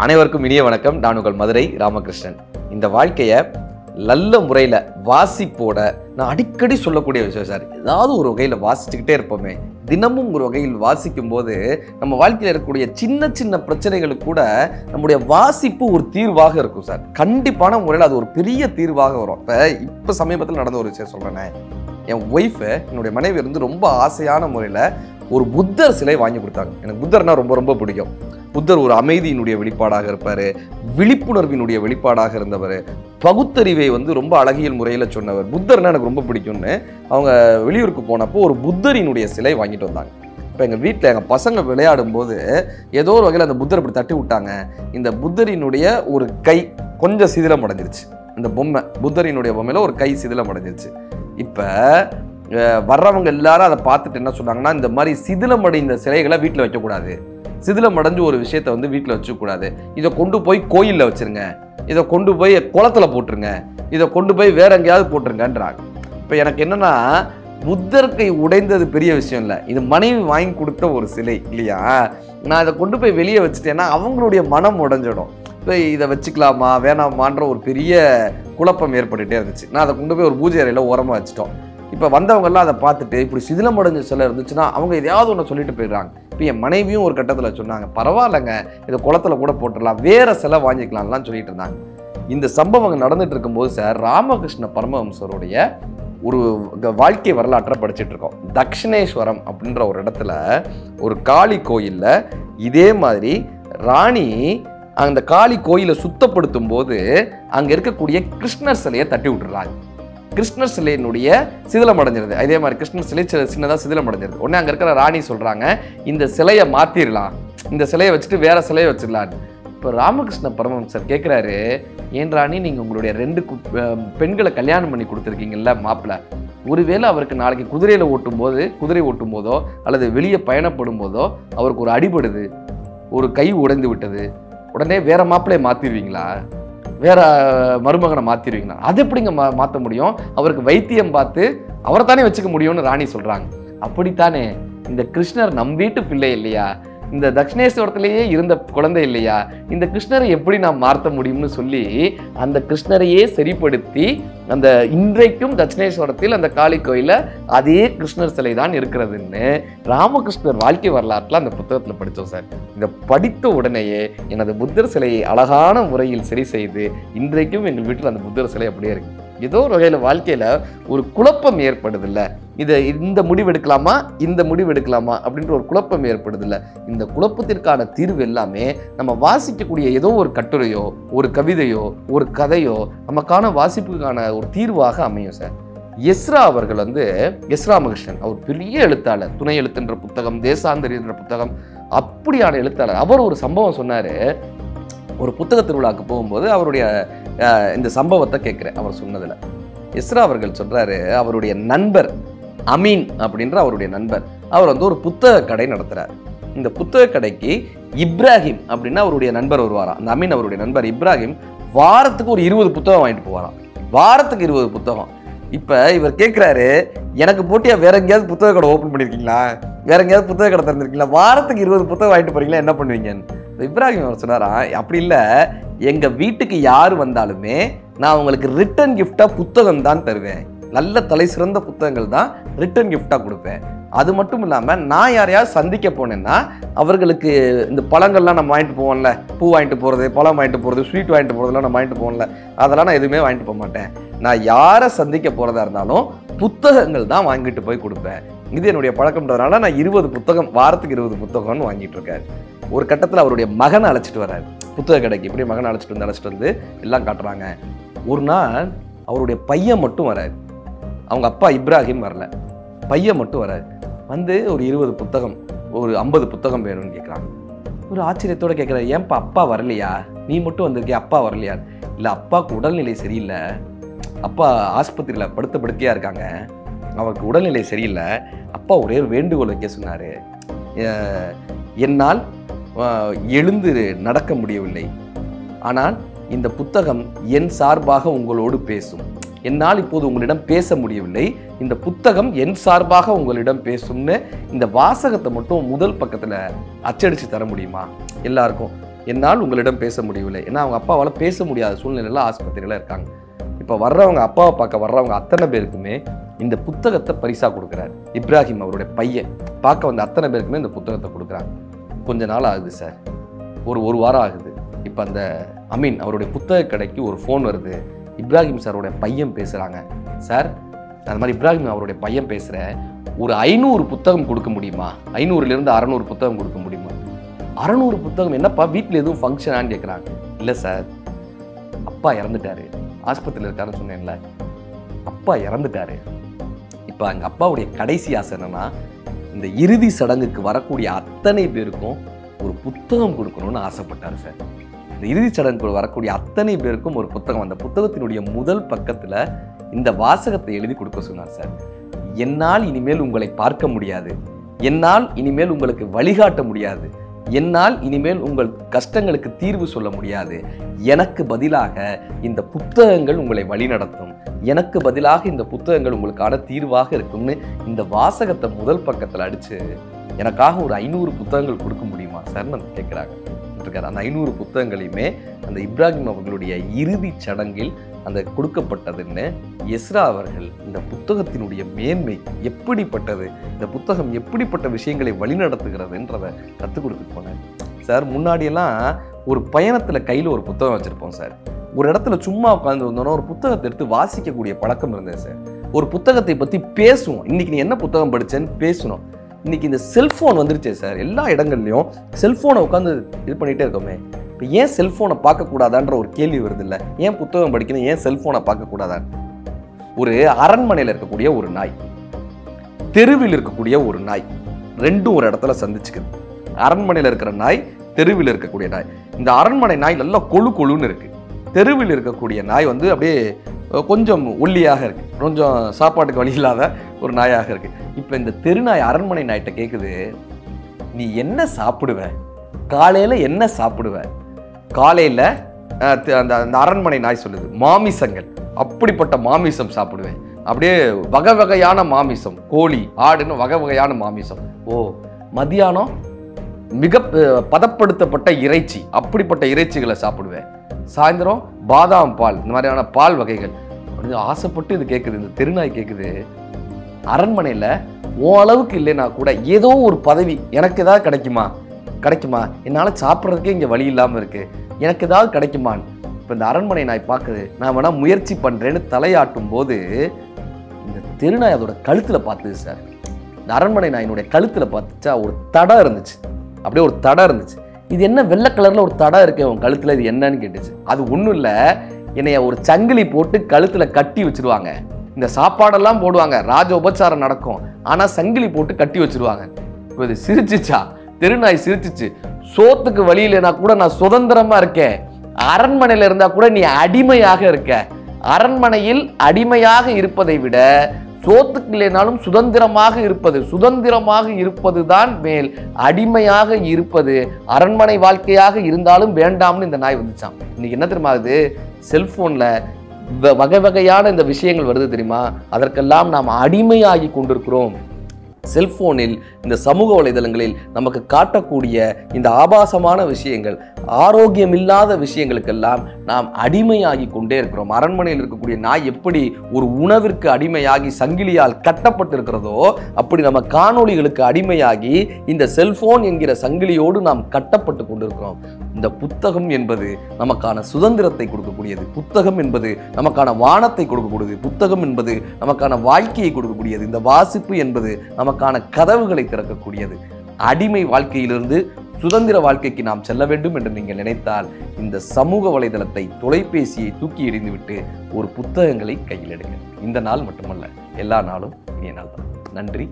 அனைவருக்கும் இனிய வணக்கம். நான் உங்கள் மதுரை ராமகிருஷ்ணன். இந்த வாழ்க்கையை நல்ல முறையில் வாசிப்போட நான் அடிக்கடி சொல்லக்கூடிய விஷயம் சார். ஏதாவது ஒரு வகையில் வாசிச்சுக்கிட்டே இருப்போமே. தினமும் ஒரு வகையில் வாசிக்கும் போது நம்ம வாழ்க்கையில் இருக்கக்கூடிய சின்ன சின்ன பிரச்சனைகளுக்கு கூட நம்முடைய வாசிப்பு ஒரு தீர்வாக இருக்கும் சார். கண்டிப்பான முறையில் அது ஒரு பெரிய தீர்வாக வரும். இப்போ சமீபத்தில் நடந்த ஒரு விஷயம் சொல்கிறேனே. என் ஒய்ஃபு, என்னுடைய மனைவி இருந்து ரொம்ப ஆசையான முறையில் ஒரு புத்தர் சிலை வாங்கி கொடுத்தாங்க. எனக்கு புத்தர்னா ரொம்ப ரொம்ப பிடிக்கும். புத்தர் ஒரு அமைதியினுடைய வெளிப்பாடாக இருப்பார், விழிப்புணர்வினுடைய வெளிப்பாடாக இருந்தவர், பகுத்தறிவை ரொம்ப அழகியல் முறையில் சொன்னவர். புத்தர்னா எனக்கு ரொம்ப பிடிக்கும்னு அவங்க வெளியூருக்கு போனப்போ ஒரு புத்தரினுடைய சிலை வாங்கிட்டு வந்தாங்க. இப்போ எங்கள் வீட்டில் எங்கள் பசங்க விளையாடும் போது ஏதோ ஒரு வகையில் அந்த புத்தர் இப்படி தட்டி விட்டாங்க. இந்த புத்தரினுடைய ஒரு கை கொஞ்சம் சிதிலம் அடைஞ்சிருச்சு. இந்த பொம்மை, புத்தரினுடைய பொம்மையில் ஒரு கை சிதிலம் அடைஞ்சிருச்சு. இப்போ வர்றவங்க எல்லாரும் அதை பார்த்துட்டு என்ன சொன்னாங்கன்னா, இந்த மாதிரி சிதிலமடைந்த சிலைகளை வீட்டில் வைக்கக்கூடாது, சிதிலமடைஞ்சு ஒரு விஷயத்த வீட்டில் வச்சுக்கூடாது, இதை கொண்டு போய் கோயிலில் வச்சுருங்க, இதை கொண்டு போய் குளத்துல போட்டுருங்க, இதை கொண்டு போய் வேற எங்கேயாவது போட்டுருங்கன்றாங்க. இப்போ எனக்கு என்னன்னா, புத்தர் கை உடைந்தது பெரிய விஷயம் இல்லை, இது மனைவி வாங்கி கொடுத்த ஒரு சிலை இல்லையா. நான் இதை கொண்டு போய் வெளியே வச்சுட்டேன்னா அவங்களுடைய மனம் உடைஞ்சிடும். இப்போ இதை வச்சுக்கலாமா வேணாமான்ற ஒரு பெரிய குழப்பம் ஏற்பட்டுகிட்டே இருந்துச்சு. நான் அதை கொண்டு போய் ஒரு பூஜை அறையில் ஓரமாக வச்சுட்டோம். இப்போ வந்தவங்கெல்லாம் அதை பார்த்துட்டு இப்படி சிதிலமடைஞ்ச சிலை இருந்துச்சுன்னா அவங்க எதையாவது ஒன்று சொல்லிட்டு போயிடுறாங்க. இப்போ என் மனைவியும் ஒரு கட்டத்தில் சொன்னாங்க, பரவாயில்லைங்க, இதை குளத்துல கூட போட்டுடலாம், வேற சிலை வாங்கிக்கலாம்லாம் சொல்லிட்டு இருந்தாங்க. இந்த சம்பவங்கள் நடந்துட்டு இருக்கும்போது சார், ராமகிருஷ்ண பரமஹம்சருடைய ஒரு வாழ்க்கை வரலாற்றை படிச்சுட்டு இருக்கோம். தக்ஷிணேஸ்வரம் அப்படின்ற ஒரு இடத்துல ஒரு காளி கோயிலில் இதே மாதிரி ராணி அந்த காளி கோயிலை சுத்தப்படுத்தும் போது அங்கே இருக்கக்கூடிய கிருஷ்ணர் சிலையை தட்டி விட்டுறாங்க. கிருஷ்ணர் சிலையினுடைய சிதிலம் அடைஞ்சிருது. அதே மாதிரி கிருஷ்ணர் சிலை சின்னதாக சிதிலம் அடைஞ்சிருது. உடனே அங்கே இருக்கிற ராணி சொல்கிறாங்க, இந்த சிலையை மாற்றிடலாம், இந்த சிலையை வச்சுட்டு வேற சிலையை வச்சிடலான்னு. இப்போ ராமகிருஷ்ண பரமஹம்சர் கேட்குறாரு, ஏன் ராணி, நீங்கள் உங்களுடைய 2 பெண்களை கல்யாணம் பண்ணி கொடுத்துருக்கீங்கல்ல மாப்பிள்ளை, ஒருவேளை அவருக்கு நாளைக்கு குதிரை ஓட்டும் போதோ அல்லது வெளியே பயணப்படும் போதோ அவருக்கு ஒரு அடிபடுது, ஒரு கை உடைந்து விட்டது, உடனே வேற மாப்பிள்ளையை மாற்றிடுவீங்களா, வேற மருமகனை மாற்றிடுவீங்களா? அது எப்படிங்க மாற்ற முடியும்? அவருக்கு வைத்தியம் பார்த்து அவரை தானே வச்சுக்க முடியும்னு ராணி சொல்கிறாங்க. அப்படித்தானே இந்த கிருஷ்ணர் நம் வீட்டு பிள்ளை இல்லையா, இந்த தக்ஷிணேஸ்வரத்திலேயே இருந்த குழந்தை இல்லையா, இந்த கிருஷ்ணரை எப்படி நாம் மாற்ற முடியும்னு சொல்லி அந்த கிருஷ்ணரையே சரிப்படுத்தி அந்த இன்றைக்கும் தட்சிணேஸ்வரத்தில் அந்த காளி கோயில அதே கிருஷ்ணர் சிலை தான் இருக்கிறதுன்னு ராமகிருஷ்ணர் வாழ்க்கை வரலாற்றில் அந்த புத்தகத்தில் படித்தோம் சார். இந்த படித்த உடனேயே எனது புத்தர் சிலையை அழகான முறையில் சரி செய்து இன்றைக்கும் எங்கள் வீட்டில் அந்த புத்தர் சிலை அப்படியே இருக்கு. ஏதோ ஒரு வகையில் வாழ்க்கையில் ஒரு குழப்பம் ஏற்படுதில்ல, இந்த முடிவு எடுக்கலாமா அப்படின்ற ஒரு குழப்பம் ஏற்படுதில்ல. இந்த குழப்பத்திற்கான தீர்வு எல்லாமே நம்ம வாசிக்கக்கூடிய ஏதோ ஒரு கட்டுரையோ ஒரு கவிதையோ ஒரு கதையோ நமக்கான வாசிப்புக்கான ஒரு தீர்வாக அமையும் சார். எஸ்ரா அவர்கள் எஸ்ரா மகிருஷ்ணன், அவர் பெரிய எழுத்தாளர், துணை எழுத்துன்ற புத்தகம், தேசாந்தரி என்ற புத்தகம், அப்படியான எழுத்தாளர். அவர் ஒரு சம்பவம் சொன்னார். ஒரு புத்தக திருவிழாவுக்கு போகும்போது அவருடைய இந்த சம்பவத்தை கேட்குறேன். அவர் சொன்னதில் எஸ்ரா அவர்கள் சொல்கிறாரு, அவருடைய நண்பர் அமீன் அப்படின்ற அவருடைய நண்பர், அவர் ஒரு புத்தக கடை நடத்துகிறார். இந்த புத்தக கடைக்கு இப்ராஹிம் அப்படின்னு அவருடைய நண்பர் வருவாராம். அந்த அமீன் அவருடைய நண்பர் இப்ராஹிம் வாரத்துக்கு ஒரு 20 புத்தகம் வாங்கிட்டு போவாராம். வாரத்துக்கு 20 புத்தகம். இப்போ இவர் கேட்குறாரு, எனக்கு போட்டியா வேற எங்கேயாவது புத்தக கடை ஓப்பன் பண்ணியிருக்கீங்களா, வேற எங்கேயாவது புத்தக கடை திறந்துருக்கீங்களா, வாரத்துக்கு 20 புத்தகம் வாங்கிட்டு போறீங்களா, என்ன பண்ணுவீங்கன்னு. இப்ராஹிம் அவர் சொன்னாரா, அப்படி இல்லை, எங்கள் வீட்டுக்கு யார் வந்தாலுமே நான் உங்களுக்கு ரிட்டர்ன் கிஃப்டாக புத்தகம் தான் தருவேன், நல்ல தலை சிறந்த புத்தகங்கள் தான் ரிட்டர்ன் கிஃப்டாக கொடுப்பேன். அது மட்டும் இல்லாமல் நான் யாரையாவது சந்திக்க போனேன்னா அவர்களுக்கு இந்த பழங்கள்லாம் நம்ம வாங்கிட்டு போவோம்ல, பூ வாங்கிட்டு போகிறது, பழம் வாங்கிட்டு போகிறது, ஸ்வீட் வாங்கிட்டு போகிறதுலாம் நம்ம வாங்கிட்டு போவோம்ல, அதெல்லாம் நான் எதுவுமே வாங்கிட்டு போக மாட்டேன். நான் யாரை சந்திக்க போகிறதா இருந்தாலும் புத்தகங்கள் தான் வாங்கிட்டு போய் கொடுப்பேன். இது என்னுடைய பழக்கம்ன்றதுனால நான் 20 புத்தகம், வாரத்துக்கு 20 புத்தகம்னு வாங்கிட்டு இருக்காரு. ஒரு கட்டத்தில் அவருடைய மகனை அழைச்சிட்டு வர்றாரு புத்தக கடைக்கு. இப்படி மகனை அழைச்சிட்டு வந்து எல்லாம் காட்டுறாங்க. ஒரு நாள் அவருடைய பையன் மட்டும் வராரு. அவங்க அப்பா இப்ராஹிம் வரல, பையன் மட்டும் வராரு. ஒரு 20 புத்தகம், ஒரு 50 புத்தகம் வேணும்னு கேட்குறாங்க. ஒரு ஆச்சரியத்தோடு கேட்குறாரு, ஏன்ப்பா அப்பா வரலையா, நீ மட்டும் வந்திருக்கே, அப்பா வரலையா? இல்லை, அப்பாவுக்கு உடல்நிலை சரியில்லை, அப்பா ஆஸ்பத்திரியில் படுக்கையாக இருக்காங்க, அவருக்கு உடல்நிலை சரியில்லை, அப்பா ஒரே ஒரு வேண்டுகோள் வைக்க சொன்னார், என்னால் எழுந்து நடக்க முடியவில்லை, ஆனால் இந்த புத்தகம் என் சார்பாக உங்களோடு பேசும், என்னால் இப்போது உங்களிடம் பேச முடியவில்லை, இந்த புத்தகம் என் சார்பாக உங்களிடம் பேசும்னு இந்த வாசகத்தை மட்டும் முதல் பக்கத்தில் அச்சடித்து தர முடியுமா எல்லாருக்கும்? என்னால் உங்களிடம் பேச முடியவில்லை. ஏன்னா அவங்க அப்பாவால் பேச முடியாத சூழ்நிலையில் ஆஸ்பத்திரியில் இருக்காங்க. இப்போ வர்றவங்க அப்பாவை பார்க்க வர்றவங்க அத்தனை பேருக்குமே இந்த புத்தகத்தை பரிசாக கொடுக்குறாரு. இப்ராஹிம் அவருடைய பையன் பார்க்க வந்த அத்தனை பேருக்குமே இந்த புத்தகத்தை கொடுக்குறாங்க. கொஞ்ச நாள் ஆகுது சார், ஒரு வாரம் ஆகுது. இப்போ அந்த அமீன் அவருடைய புத்தக கடைக்கு ஒரு ஃபோன் வருது. இப்ராஹிம் சாரோடைய பையன் பேசுகிறாங்க. சார், அந்த மாதிரி இப்ராஹிம் அவருடைய பையன் பேசுகிறேன், ஒரு 500 புத்தகம் கொடுக்க முடியுமா? 500லேருந்து 600 புத்தகம் கொடுக்க முடியுமா? 600 புத்தகம் என்னப்பா, வீட்டில் எதுவும் ஃபங்க்ஷனான்னு கேட்குறாங்க. இல்லை சார், அப்பா இறந்துட்டாரு, ஆஸ்பத்திரியில் இருக்காருன்னு சொன்னேன்ல, அப்பா இறந்துட்டாரு. இப்போ எங்கள் அப்பாவுடைய கடைசி ஆசை என்னன்னா, இந்த இறுதி சடங்குக்கு வரக்கூடிய அத்தனை பேருக்கும் ஒரு புத்தகம் கொடுக்கணும்னு ஆசைப்பட்டார் சார். இந்த இறுதி சடங்குக்கு வரக்கூடிய அத்தனை பேருக்கும் ஒரு புத்தகம், அந்த புத்தகத்தினுடைய முதல் பக்கத்தில் இந்த வாசகத்தை எழுதி கொடுக்க சொன்னார் சார். என்னால் இனிமேல் உங்களை பார்க்க முடியாது, என்னால் இனிமேல் உங்களுக்கு வழிகாட்ட முடியாது, என்னால் இனிமேல் உங்கள் கஷ்டங்களுக்கு தீர்வு சொல்ல முடியாது, எனக்கு பதிலாக இந்த புத்தகங்கள் உங்களை வழிநடத்தும், எனக்கு பதிலாக இந்த புத்தகங்கள் உங்களுக்கான தீர்வாக இருக்கும்னு இந்த வாசகத்தை முதல் பக்கத்தில் அடித்து எனக்காக ஒரு 500 புத்தகங்கள் கொடுக்க முடியுமா சார்னு வந்து கேட்குறாங்க. அந்த 500 புத்தகங்களையுமே அந்த இப்ராஹிம் அவர்களுடைய இறுதி சடங்கில் அந்த கொடுக்கப்பட்டதுன்னு எஸ்ரா அவர்கள் இந்த புத்தகத்தினுடைய மேன்மை எப்படிப்பட்டது, இந்த புத்தகம் எப்படிப்பட்ட விஷயங்களை வழிநடத்துகிறதுன்றதை கற்றுக் கொடுத்து போனேன் சார். முன்னாடியெல்லாம் ஒரு பயணத்தில் கையில் ஒரு புத்தகம் வச்சுருப்போம் சார். ஒரு இடத்துல சும்மா உட்காந்து வந்தோன்னா ஒரு புத்தகத்தை எடுத்து வாசிக்கக்கூடிய பழக்கம் இருந்தது சார். ஒரு புத்தகத்தை பற்றி பேசுவோம், இன்னைக்கு நீ என்ன புத்தகம் படித்தேன்னு பேசணும். இன்னைக்கு இந்த செல்ஃபோன் வந்துருச்சே சார், எல்லா இடங்கள்லையும் செல்ஃபோனை உட்காந்து இது பண்ணிகிட்டே இருக்கோமே. இப்போ ஏன் செல்ஃபோனை பார்க்கக்கூடாதான்ற ஒரு கேள்வி வருது இல்லை, ஏன் புத்தகம் படிக்கணும், ஏன் செல்ஃபோனை பார்க்கக்கூடாதான்? ஒரு அரண்மனையில் இருக்கக்கூடிய ஒரு நாய், தெருவில் இருக்கக்கூடிய ஒரு நாய், ரெண்டும் ஒரு இடத்துல சந்திச்சுக்குது. அரண்மனையில் இருக்கிற நாய், தெருவில் இருக்கக்கூடிய நாய். இந்த அரண்மனை நாய் நல்லா கொழு கொழுன்னு இருக்கு, தெருவில் இருக்கக்கூடிய நாய் வந்து அப்படியே கொஞ்சம் ஒல்லியாக இருக்கு, கொஞ்சம் சாப்பாட்டுக்கு வழி இல்லாத ஒரு நாயாக இருக்கு. இப்போ இந்த தெருநாய் அரண்மனை நாய்கிட்ட கேட்குது, நீ என்ன சாப்பிடுவ, காலையில் என்ன சாப்பிடுவ? காலையில் அந்த அரண்மனை நாய் சொல்லுது, மாமிசங்கள், அப்படிப்பட்ட மாமிசம் சாப்பிடுவேன், அப்படியே வகை வகையான மாமிசம், கோழி ஆடுன்னு வகை வகையான மாமிசம். ஓ, மதியானம் மிக பதப்படுத்தப்பட்ட இறைச்சி, அப்படிப்பட்ட இறைச்சிகளை சாப்பிடுவேன். சாயந்தரம் பாதாம் பால், இந்த மாதிரியான பால் வகைகள். ஆசைப்பட்டு இது கேட்குது, இந்த தெருநாய் கேட்குது, அரண்மனையில் ஓ அளவுக்கு இல்லைன்னா கூட ஏதோ ஒரு பதவி எனக்கு ஏதாவது கிடைக்குமா, என்னால் சாப்பிட்றதுக்கே இங்கே வழி இல்லாமல் இருக்குது, எனக்கு ஏதாவது கிடைக்குமான்னு இப்போ இந்த அரண்மனை நாய் பார்க்குது. நான் வேணா முயற்சி பண்ணுறேன்னு தலையாட்டும் போது இந்த தெருநாய் அதோட கழுத்தில் பார்த்துது சார். இந்த அரண்மனை நாயினுடைய கழுத்தில் பார்த்துச்சா ஒரு தடம் இருந்துச்சு, அப்படியே ஒரு தடம் இருந்துச்சு. இது என்ன வெள்ளை கலரில் ஒரு தடம் இருக்கு உன் கழுத்தில், இது என்னன்னு கேட்டுச்சு. அது ஒன்றும் இல்லை, என்னைய ஒரு சங்கிலி போட்டு கழுத்தில் கட்டி வச்சிருவாங்க, இந்த சாப்பாடெல்லாம் போடுவாங்க, ராஜ உபச்சாரம் நடக்கும், ஆனால் சங்கிலி போட்டு கட்டி வச்சிருவாங்க. இப்போ இது சிரிச்சிச்சா, தெருநாய் சிரிச்சிச்சு. சோத்துக்கு வழி இல்லைனா கூட நான் சுதந்திரமா இருக்கேன், அரண்மனையில் இருந்தா கூட நீ அடிமையாக இருக்க, அரண்மனையில் அடிமையாக இருப்பதை விட சோத்துக்கு இல்லைனாலும் சுதந்திரமாக இருப்பது தான் மேல், அடிமையாக இருப்பது அரண்மனை வாழ்க்கையாக இருந்தாலும் வேண்டாம்னு இந்த நாய் வந்துச்சான். இன்னைக்கு என்ன தெரியுமா, அது செல்போன்ல வகை வகையான இந்த விஷயங்கள் வருது தெரியுமா, அதற்கெல்லாம் நாம் அடிமையாகி கொண்டிருக்கிறோம். செல்போனில், இந்த சமூக வலைதளங்களில் நமக்கு காட்டக்கூடிய இந்த ஆபாசமான விஷயங்கள், ஆரோக்கியம் இல்லாத விஷயங்களுக்கெல்லாம் நாம் அடிமையாகி கொண்டே இருக்கிறோம். அரண்மனையில் இருக்கக்கூடிய நாய் எப்படி ஒரு உணவிற்கு அடிமையாகி சங்கிலியால் கட்டப்பட்டிருக்கிறதோ, அப்படி நம்ம காணொளிகளுக்கு அடிமையாகி இந்த செல்போன் என்கிற சங்கிலியோடு நாம் கட்டப்பட்டு கொண்டிருக்கிறோம். இந்த புத்தகம் என்பது நமக்கான சுதந்திரத்தை கொடுக்கக்கூடியது, புத்தகம் என்பது நமக்கான வானத்தை கொடுக்கக்கூடியது, புத்தகம் என்பது நமக்கான வாழ்க்கையை கொடுக்கக்கூடியது, இந்த வாசிப்பு என்பது நமக்கான கதவுகளை திறக்கக்கூடியது. அடிமை வாழ்க்கையிலிருந்து சுதந்திர வாழ்க்கைக்கு நாம் செல்ல வேண்டும் என்று நீங்கள் நினைத்தால் இந்த சமூக வலைதளத்தை, தொலைபேசியை தூக்கி எறிந்துவிட்டு ஒரு புத்தகங்களை கையில் எடுங்க. இந்த நாள் மட்டுமல்ல, எல்லா நாளும் இனிய நாள் தான். நன்றி.